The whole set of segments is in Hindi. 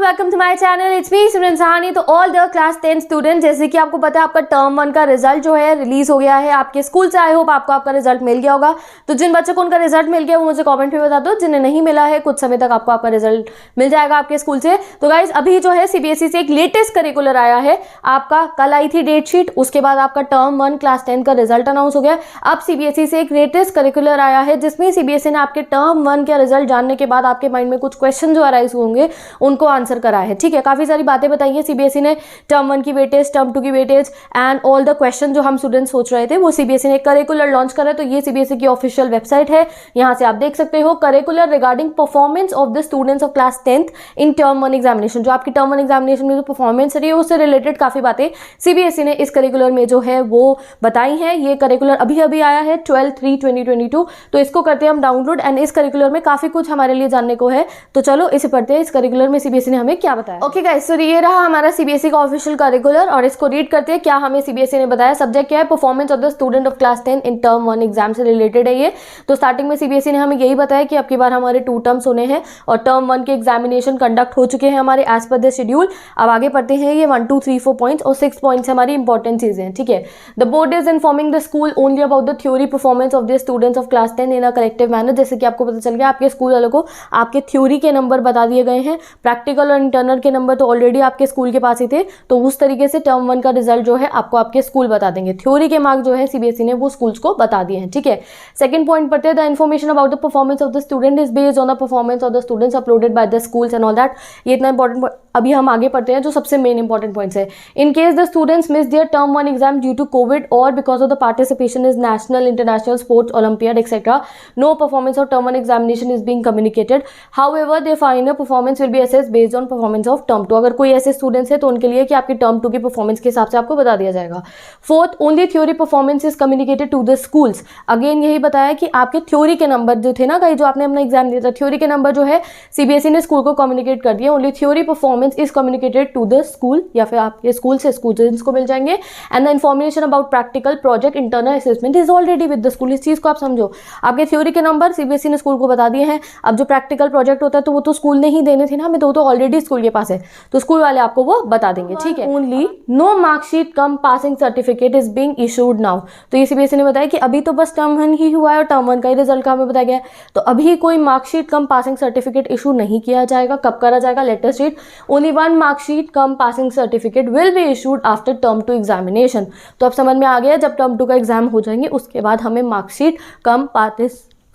Welcome to my channel. It's me Simran Sahani. तो ऑल द क्लास 10 स्टूडेंट, जैसे कि आपको पता है आपका टर्म 1 का रिजल्ट जो है रिलीज हो गया है आपके स्कूल से। आई होप आपको आपका रिजल्ट मिल गया होगा। तो जिन बच्चों को उनका रिजल्ट मिल गया वो मुझे कमेंट में बता दो, जिन्हें नहीं मिला है कुछ समय तक आपको आपका रिजल्ट मिल जाएगा आपके स्कूल से। तो गाइज अभी जो है सीबीएसई से एक लेटेस्ट करिकुलर आया है आपका, कल आई थी डेट शीट, उसके बाद आपका टर्म 1 क्लास 10 का रिजल्ट अनाउंस हो गया। अब सीबीएसई से एक लेटेस्ट करिकुलर आया है जिसमें सीबीएसई ने आपके टर्म 1 का रिजल्ट जानने के बाद आपके माइंड में कुछ क्वेश्चन जो अराइज होंगे उनको आंसर करा है। ठीक है, काफी सारी बातें बताई है सीबीएसई ने, टर्म 1 की वेटेज, टर्म 2 की weightage and all the question जो हम स्टूडेंट सोच रहे थे वो सीबीएसई ने करिकुलर लॉन्च करा है। तो ये सीबीएसई की ऑफिशियल वेबसाइट है, यहाँ से आप देख सकते हो curricular regarding performance of the students of class 10th in term 1 examination. जो आपकी टर्म 1 एग्जामिनेशन में जो परफॉर्मेंस रही है उससे रिलेटेड काफी बातें सीबीएसई ने इस करिकुलर में जो है वो बताई हैं। ये करिकुलर अभी अभी आया है 12/3/2022। तो इसको करते हैं हम डाउनलोड एंड इस करिकुलर में काफी कुछ हमारे लिए जानने को है। तो चलो इसे पढ़ते हैं, इस करिकुलर में सीबीएसई ने हमें क्या बताया। ओके गाइस, तो ये रहा हमारा सीबीएसई का ऑफिशियल करिकुलर और इसको रीड करते हैं क्या हमें सीबीएसई ने बताया। सब्जेक्ट क्या है, performance of the student of class 10 in term 1 exam से रिलेटेड है ये। तो स्टार्टिंग में सीबीएसई ने हमें यही बताया कि अब की बार हमारे 2 टर्म्स होने हैं और टर्म 1 के एग्जामिनेशन कंडक्ट हो चुके हैं हमारे एज पर द शेड्यूल। अब आगे पढ़ते हैं, ये 1 2 3 4 पॉइंट्स और 6 पॉइंट्स हमारी इंपॉर्टेंट चीजें हैं। ठीक है, the board is informing the school only about the theory performance of the students of class 10 in a collective manner. जैसे कि आपको पता चल गया आपके स्कूल वालों को आपके थ्योरी के नंबर बता दिए गए हैं, प्रैक्टिकल और इंटरनल के नंबर तो ऑलरेडी आपके स्कूल के पास ही थे। तो उस तरीके से टर्म 1 का रिजल्ट जो है आपको आपके स्कूल बता देंगे। थ्योरी के मार्क जो है सीबीएसई ने वो स्कूल्स को बता दिए हैं। ठीक है, सेकंड पॉइंट पढ़ते हैं, the information about the performance of the student is based on the performance of the students uploaded by the schools and all that. ये इतना इंपॉर्टेंट। अभी हम आगे पढ़ते हैं जो सबसे मेन इंपॉर्टेंट पॉइंट्स है। In case the students miss their term 1 exam due to Covid और because of the participation is national international sports Olympiad et cetera, no performance of term 1 examination is being communicated. However their final performance will be assessed based on performance of term 2। अगर कोई ऐसे स्टूडेंट्स है तो उनके लिए कि आपकी टर्म 2 की परफॉर्मेंस के हिसाब से आपको बता दिया जाएगा। Fourth, only theory performance is communicated to the schools. Again यही बताया कि आपके थ्योरी के नंबर जो थे ना, जो आपने अपना एग्जाम दिया था, थ्योरी के नंबर जो है सीबीएसई ने स्कूल को कम्युनिकेट कर दिया। Only theory performance is communicated to the school, या फिर आपके स्कूल से स्टूडेंट्स को मिल जाएंगे। And the information about practical project internal assessment is already with the school. इस चीज को आप समझो, आपके थ्योरी के नंबर सीबीएसई ने स्कूल को बता दिए हैं। अब जो प्रैक्टिकल प्रोजेक्ट होता है तो वो तो स्कूल ने ही देने थे ना हमें, तो ऑलरेडी स्कूल के पास है, तो स्कूल वाले आपको वो बता देंगे। ठीक है, only no marksheet cum passing certificate is being issued now. तो ये सीबीएसई ने बताया कि अभी तो बस टर्म 1 ही हुआ है और टर्म 1 का ही रिजल्ट का हमें बताया गया है, तो अभी कोई marksheet cum passing certificate issue नहीं किया जाएगा। कब करा जाएगा, latest date, only 1 marksheet cum passing certificate will be issued after term 2 examination. तो अब समझ में आ गया, जब टर्म 2 का एग्जाम हो जाएंगे उसके बाद हमें मार्कशीट कम पासिंग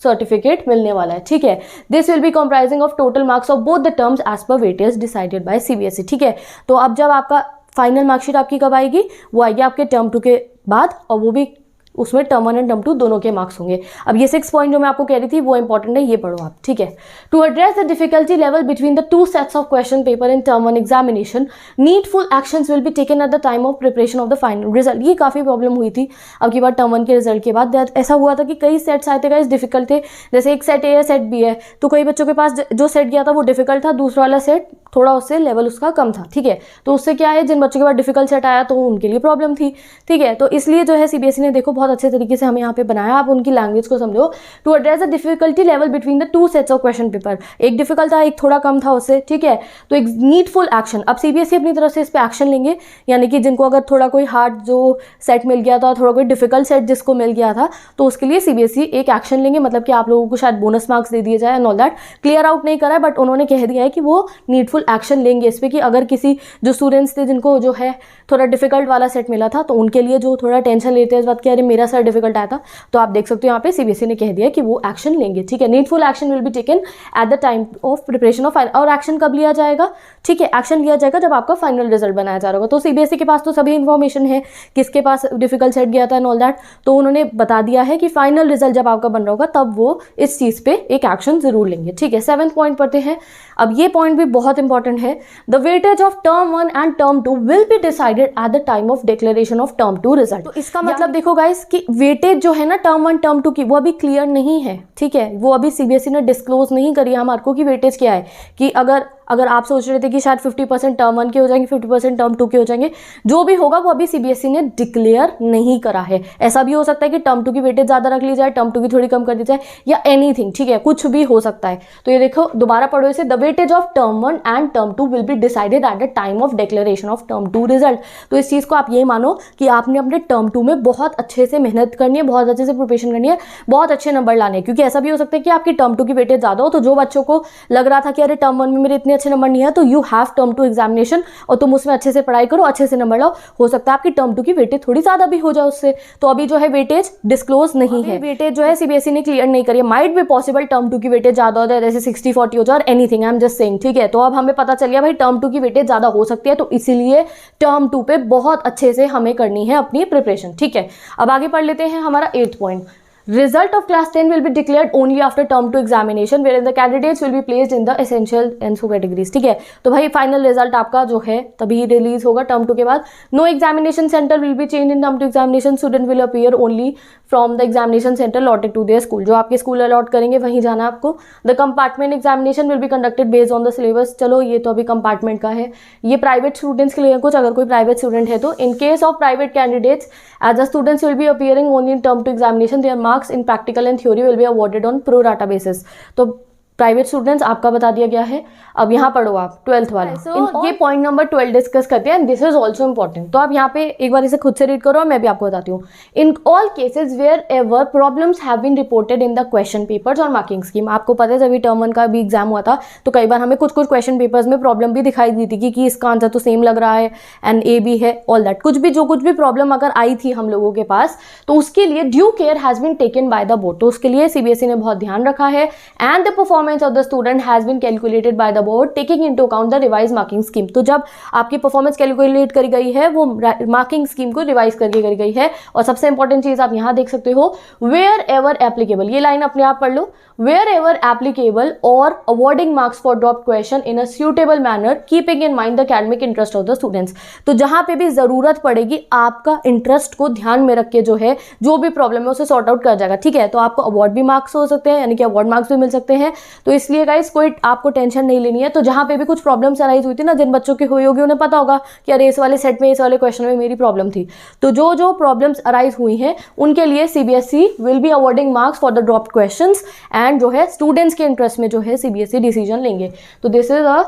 सर्टिफिकेट मिलने वाला है। ठीक है, this will be comprising of total marks of both the terms as per weightage decided by CBSE. ठीक है, तो अब जब आपका फाइनल मार्कशीट आपकी कब आएगी, वो आएगी आपके टर्म 2 के बाद, और वो भी उसमें टर्म 1 एंड टर्म 2 दोनों के मार्क्स होंगे। अब ये 6 पॉइंट जो मैं आपको कह रही थी वो इंपॉर्टेंट है, ये पढ़ो आप। ठीक है, to address the difficulty level between the 2 sets of question paper in term 1 examination, needful actions will be taken at the time of preparation of the final result. ये काफी प्रॉब्लम हुई थी अब की बार टर्म 1 के रिजल्ट के बाद। ऐसा हुआ था कि कई सेट्स आए थे गाइस डिफिकल्ट थे, जैसे एक सेट ए है सेट बी है, तो कई बच्चों के पास जो सेट गया था वो डिफिकल्ट था, दूसरा वाला सेट थोड़ा उससे लेवल उसका कम था। ठीक है, तो उससे क्या है, जिन बच्चों के पास डिफिकल्ट सेट आया तो उनके लिए प्रॉब्लम थी। ठीक है, तो इसलिए जो है सीबीएसई ने देखो बहुत अच्छे तरीके से हमें यहाँ पे बनाया, आप उनकी लैंग्वेज को समझो। To address the difficulty level between the 2 sets of question paper, एक डिफिकल्ट था एक थोड़ा कम था उससे। ठीक है, तो एक नीडफुल एक्शन, अब सीबीएसई अपनी तरफ से इस पे एक्शन लेंगे, यानी कि जिनको अगर थोड़ा कोई हार्ड जो सेट मिल गया था, थोड़ा कोई डिफिकल्ट सेट जिसको मिल गया था, तो उसके लिए सीबीएसई एक एक्शन लेंगे, मतलब कि आप लोगों को शायद बोनस मार्क्स दे दिए जाए and all that. Clear out नहीं करा है बट उन्होंने कह दिया है कि वो नीडफुल एक्शन लेंगे इस पे, कि अगर किसी जो स्टूडेंट्स थे जिनको जो है थोड़ा डिफिकल्ट वाला सेट मिला था तो उनके लिए जो थोड़ा टेंशन लेते हैं इस बात की अरे मेरा सेट डिफिकल्ट आया था, तो आप देख सकते हो यहाँ पे सीबीएसई ने कह दिया कि वो एक्शन लेंगे। ठीक है, needful action will be taken at the time of preparation of final. और एक्शन कब लिया जाएगा, ठीक है, एक्शन लिया जाएगा जब आपका फाइनल रिजल्ट बनाया जा रहा होगा। तो सीबीएसई के पास तो सभी इन्फॉर्मेशन है किसके पास डिफिकल्ट सेट गया था एंड ऑल दैट, तो उन्होंने बता दिया है कि फाइनल रिजल्ट जब आपका बन रहा होगा तब वो इस चीज पे एक एक्शन जरूर लेंगे। ठीक है, 7th पॉइंट पढ़ते हैं। अब ये पॉइंट भी बहुत इंपॉर्टेंट है, the weightage of term 1 and term 2 will be decided at the time of declaration of term 2 result. तो इसका मतलब देखो गाइस कि वेटेज जो है ना टर्म 1 टर्म 2 की वो अभी क्लियर नहीं है। ठीक है, वो अभी सीबीएसई ने डिस्क्लोज नहीं करी है मार्कों की वेटेज क्या है, कि अगर आप सोच रहे थे कि शायद 50% टर्म 1 के हो जाएंगे, 50% टर्म 2 के हो जाएंगे, जो भी होगा वो अभी सीबीएसई ने डिक्लेयर नहीं करा है। ऐसा भी हो सकता है कि टर्म 2 की वेटेज ज्यादा रख ली जाए, टर्म 2 की थोड़ी कम कर दी जाए, या एनीथिंग। ठीक है, कुछ भी हो सकता है। तो ये देखो दोबारा पढ़ो इसे, the weightage of term 1 and term 2 will be decided at the time of declaration of term 2 result. तो इस चीज़ को आप ये मानो कि आपने अपने टर्म 2 में बहुत अच्छे से मेहनत करनी है, बहुत अच्छे से प्रिपरेशन करनी है, बहुत अच्छे नंबर लाने हैं, क्योंकि ऐसा भी हो सकता है कि आपकी टर्म 2 की वेटेज ज़्यादा हो, तो जो बच्चों को लग रहा था कि अरे टर्म 1 में मेरे इतने अच्छे नंबर नहीं है, तो यू हैव टर्म 2 एग्जामिनेशन और तुम उसमें अच्छे से पढ़ाई करो, अच्छे से नंबर लाओ, हो सकता है आपकी टर्म 2 की वेटेज थोड़ी ज़्यादा भी हो जाए उससे। तो अभी जो है वेटेज डिस्क्लोज नहीं है, वेटेज जो है सीबीएसई ने क्लियर नहीं करी है। माइट भी पॉसिबल टर्म 2 की वेटेज ज़्यादा हो जाए, जैसे 60-40 हो जाए और anything, I am just saying, ठीक है। तो अब हमें पता चल गया भाई टर्म 2 की वेटेज ज़्यादा हो सकती है, तो इसीलिए टर्म 2 पे बहुत अच्छे से हमें करनी है अपनी प्रिपरेशन, ठीक है। अब आगे पढ़ लेते हैं हमारा 8th point. Result of class 10 will be declared only after term 2 examination wherein the candidates will be placed in the essential NSO categories, ठीक है। तो भाई फाइनल रिजल्ट आपका जो है तभी रिलीज होगा टर्म 2 के बाद। No examination centre will be change in term 2 examination, student will appear only from the examination centre allotted to their school, जो आपके स्कूल अलॉट करेंगे वहीं जाना आपको। The compartment examination will be conducted based on the syllabus, चलो ये तो अभी कंपार्टमेंट का है, ये प्राइवेट स्टूडेंट्स के लिए कुछ, अगर कोई प्राइवेट स्टूडेंट है तो। In case of private candidates as the students will be appearing only in term 2 examination, their marks in practical and theory will be awarded on pro rata basis. तो प्राइवेट स्टूडेंट्स आपका बता दिया गया है। अब यहाँ पढ़ो आप 12th वाला, ये पॉइंट नंबर 12 डिस्कस करते हैं, दिस इज ऑल्सो इंपॉर्टेंट। तो आप यहाँ पे एक बार इसे खुद से रीड करो और मैं भी आपको बताती हूँ। In all cases wherever problems have been reported in the question papers और मार्किंग स्कीम। आपको पता है जब टर्म 1 का भी एग्जाम हुआ था तो कई बार हमें कुछ क्वेश्चन पेपर्स में प्रॉब्लम भी दिखाई दी थी कि इसका आंसर तो सेम लग रहा है एंड ए भी है, ऑल दैट, कुछ भी प्रॉब्लम अगर आई थी हम लोगों के पास, तो उसके लिए due care has been taken by the board. तो उसके लिए सीबीएसई ने बहुत ध्यान रखा है। And the performance of the student has been calculated by the board taking into account the revised marking scheme। तो जब आपकी परफॉर्मेंस कैलकुलेट करी गई है वो मार्किंग स्कीम को रिवाइज करके करी गई है। और सबसे इंपॉर्टेंट चीज आप यहां देख सकते हो, वेयर एवर एप्लीकेबल, ये लाइन अपने आप पढ़ लो, वेयर एवर एप्लीकेबल और awarding marks for drop question in a suitable manner keeping in mind the academic interest of the students. तो जहां पे भी जरूरत पड़ेगी आपका इंटरेस्ट को ध्यान में रख के जो है जो भी प्रॉब्लम है उसे सॉर्ट आउट कर जाएगा, ठीक है। तो आपको अवार्ड भी मार्क्स हो सकते हैं, यानी कि अवार्ड मार्क्स भी मिल सकते हैं। तो इसलिए गाइस कोई आपको टेंशन नहीं लेनी है। तो जहां पे भी कुछ प्रॉब्लम्स अराइज हुई थी ना, जिन बच्चों की हुई होगी उन्हें पता होगा कि अरे इस वाले सेट में इस वाले क्वेश्चन में मेरी प्रॉब्लम थी, तो जो जो प्रॉब्लम्स अराइज हुई हैं उनके लिए CBSE will be awarding marks for the dropped questions and जो है स्टूडेंट्स के इंटरेस्ट में जो है सीबीएसई डिसीजन लेंगे। तो this is a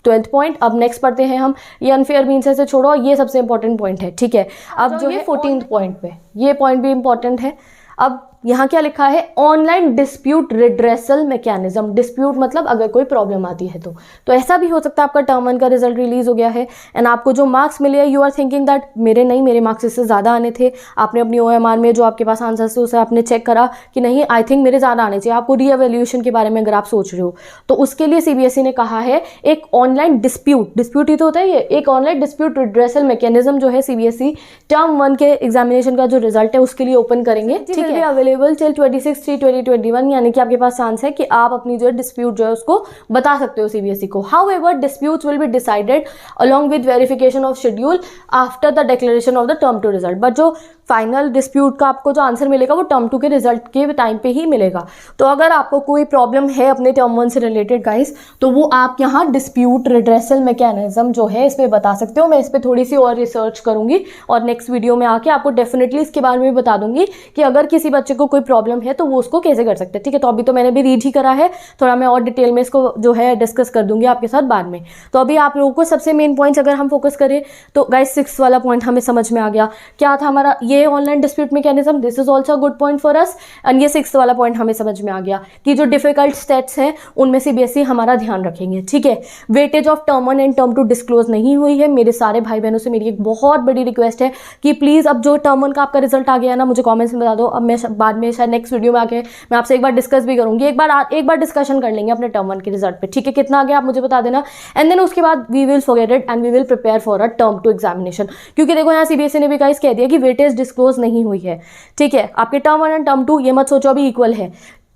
12th point. अब नेक्स्ट पढ़ते हैं हम, ये अनफेयर मीन्स से छोड़ो, ये सबसे इंपॉर्टेंट पॉइंट है, ठीक है। अब जो है 14th पॉइंट पे, ये पॉइंट भी इंपॉर्टेंट है। अब यहाँ क्या लिखा है, online dispute redressal mechanism. Dispute मतलब अगर कोई प्रॉब्लम आती है तो ऐसा भी हो सकता है आपका टर्म 1 का रिजल्ट रिलीज हो गया है एंड आपको जो मार्क्स मिले यू आर थिंकिंग दैट मेरे मार्क्स इससे ज़्यादा आने थे। आपने अपनी OMR में जो आपके पास आंसर से उसे आपने चेक करा कि नहीं आई थिंक मेरे ज़्यादा आने चाहिए, आपको रीएवैल्यूएशन के बारे में अगर आप सोच रहे हो तो उसके लिए सीबीएसई ने कहा है एक ऑनलाइन डिस्प्यूट ही तो होता है ये, एक ऑनलाइन डिस्प्यूट रिड्रेसल मैकेनिज्म जो है सीबीएसई टर्म 1 के एग्जामिनेशन का जो रिजल्ट है उसके लिए ओपन करेंगे, ठीक है। अवेलेबल टिल 26/3/2021, यानी कि आपके पास चांस है कि आप अपनी जो है डिस्प्यूट जो है उसको बता सकते हो सीबीएसई को। However disputes will be decided along with verification of schedule after the declaration of the term 2 result. But जो फाइनल डिस्प्यूट का आपको जो आंसर मिलेगा वो टर्म 2 के रिजल्ट के टाइम पे ही मिलेगा। तो अगर आपको कोई प्रॉब्लम है अपने टर्म 1 से रिलेटेड गाइस, तो वो आप यहाँ डिस्प्यूट रिड्रेसल मैकेनिज्म जो है इसमें बता सकते हो। मैं इस पर थोड़ी सी और रिसर्च करूंगी और नेक्स्ट वीडियो में आके आपको डेफिनेटली इसके बारे में बता दूंगी कि अगर किसी बच्चे को कोई प्रॉब्लम है तो वो उसको कैसे कर सकते हैं, ठीक है। तो अभी तो मैंने भी रीड ही करा है, थोड़ा मैं और डिटेल में इसको जो है डिस्कस कर दूंगी आपके साथ बाद में। तो अभी आप लोगों को सबसे मेन पॉइंट्स अगर हम फोकस करें तो गाइस 6 वाला पॉइंट हमें समझ में आ गया, क्या था हमारा ये online dispute mechanism, this is also good point for us. And ये 6 वाला पॉइंट हमें समझ में आ गया कि जो डिफिकल्ट स्टेट्स हैं उनमें सीबीएसई हमारा ध्यान रखेंगे, ठीक है। Weightage of term 1 and term 2 disclose नहीं हुई है। मेरे सारे भाई बहनों से मेरी एक बहुत बड़ी रिक्वेस्ट है कि प्लीज अब जो टर्म 1 का आपका रिजल्ट आ गया ना मुझे कॉमेंट्स में बता दो। अब मैं बाद में शायद नेक्स्ट वीडियो में आके मैं आपसे एक बार डिस्कस भी करूंगी, एक बार डिस्कशन कर लेंगे अपने टर्म 1 के रिजल्ट पे, ठीक है। कितना आ गया आप मुझे बता देना एंड देन उसके बाद we will forget it and we will prepare for a term 2 examination. क्योंकि देखो यहाँ सीबीएसई ने भी गाइस कह दिया कि वेटेज डिस्क्लोज नहीं हुई है, ठीक है। आपके टर्म 1 एंड टर्म 2 ये मत सोचो अभी इक्वल है,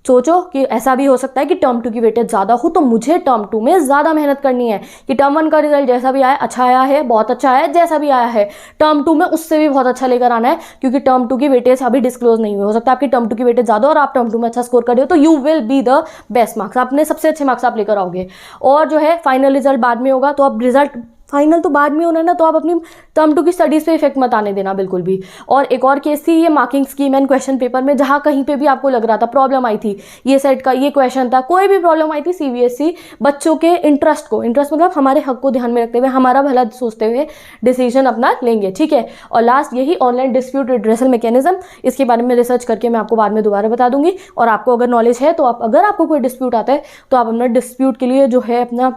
सोचो कि ऐसा भी हो सकता है कि टर्म 2 की वेटेज ज़्यादा हो तो मुझे टर्म 2 में ज़्यादा मेहनत करनी है कि टर्म 1 का रिजल्ट जैसा भी आया अच्छा आया है, बहुत अच्छा आया है, जैसा भी आया है टर्म 2 में उससे भी बहुत अच्छा लेकर आना है। क्योंकि टर्म 2 की वेटेज अभी डिस्क्लोज नहीं हुई, हो सकता है आपकी टर्म 2 की वेटेज ज़्यादा और आप टर्म 2 में अच्छा स्कोर कर रहे हो तो you will be the best marks, अपने सबसे अच्छे मार्क्स आप लेकर आओगे। और जो है फाइनल रिजल्ट बाद में होगा, तो अब रिजल्ट फाइनल तो बाद में होना है ना, तो आप अपनी टर्म 2 की स्टडीज़ पे इफेक्ट मत आने देना बिल्कुल भी। और एक और केस थी ये marking scheme and question paper में, जहाँ कहीं पे भी आपको लग रहा था प्रॉब्लम आई थी, ये सेट का ये क्वेश्चन था, कोई भी प्रॉब्लम आई थी, सीबीएसई बच्चों के इंटरेस्ट मतलब हमारे हक को ध्यान में रखते हुए, हमारा भला सोचते हुए डिसीजन अपना लेंगे, ठीक है। और लास्ट यही ऑनलाइन डिस्प्यूट रिड्रेसल मैकेनिज्म, इसके बारे में रिसर्च करके मैं आपको बाद में दोबारा बता दूंगी। और आपको अगर नॉलेज है तो अगर आपको कोई डिस्प्यूट आता है तो आप अपना डिस्प्यूट के लिए जो है अपना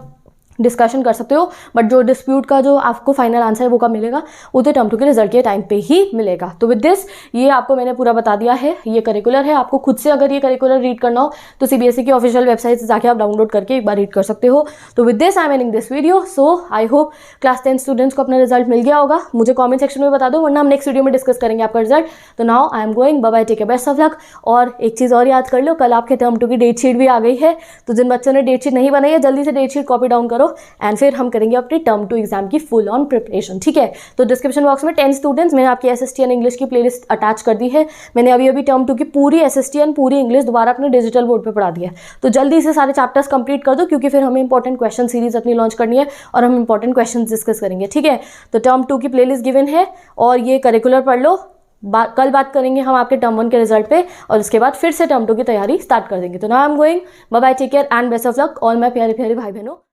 डिस्कशन कर सकते हो, बट जो डिस्प्यूट का जो आपको फाइनल आंसर है वो कब मिलेगा, वो तो टर्म 2 के रिजल्ट के टाइम पे ही मिलेगा। तो विद दिस ये आपको मैंने पूरा बता दिया है, ये करिकुलर है। आपको खुद से अगर ये करिकुलर रीड करना हो तो सीबीएसई की ऑफिशियल वेबसाइट से जाके आप डाउनलोड करके एक बार रीड कर सकते हो। तो with this I am ending this video. So I hope class 10 students को अपना रिजल्ट मिल गया होगा। मुझे कॉमेंट सेक्शन में बता दो, वरना हम नेक्स्ट वीडियो में डिस्कस करेंगे आपका रिजल्ट। तो now I am going, bye bye, take care, best of luck. और एक चीज़ और याद कर लो, कल आपके टर्म 2 की डेट शीट भी आ गई है, तो जिन बच्चों ने डेट शीट नहीं बनाई है जल्दी से डेट शीट कॉपी डाउन करो एंड फिर करेंगे अपने टर्म 2 एग्जाम की फुल ऑन प्रिपरेशन, ठीक है। तो डिस्क्रिप्शन बॉक्स में 10 स्टूडेंट्स मैंने आपकी एसएसटी एंड इंग्लिश की प्लेलिस्ट अटैच कर दी है। मैंने अभी टर्म 2 की पूरी एसएसटी एंड पूरी इंग्लिश दोबारा अपने डिजिटल बोर्ड पे पढ़ा दिया है। तो जल्दी से सारे चैप्टर्स कंप्लीट कर दो, क्योंकि फिर हमें इंपॉर्टेंट क्वेश्चन सीरीज अपनी लॉन्च करनी है और हम इंपॉर्टेंट क्वेश्चन डिस्कस करेंगे, ठीक है। तो टर्म 2 की प्लेलिस्ट गिवन है और ये करिकुलर पढ़ लो। कल बात करेंगे हम आपके टर्म 1 के रिजल्ट पे, और उसके बाद फिर से टर्म 2 की तैयारी स्टार्ट कर देंगे। तो now I am going, bye bye, take care and best of luck all my प्यारे प्यारे भाई बहनों।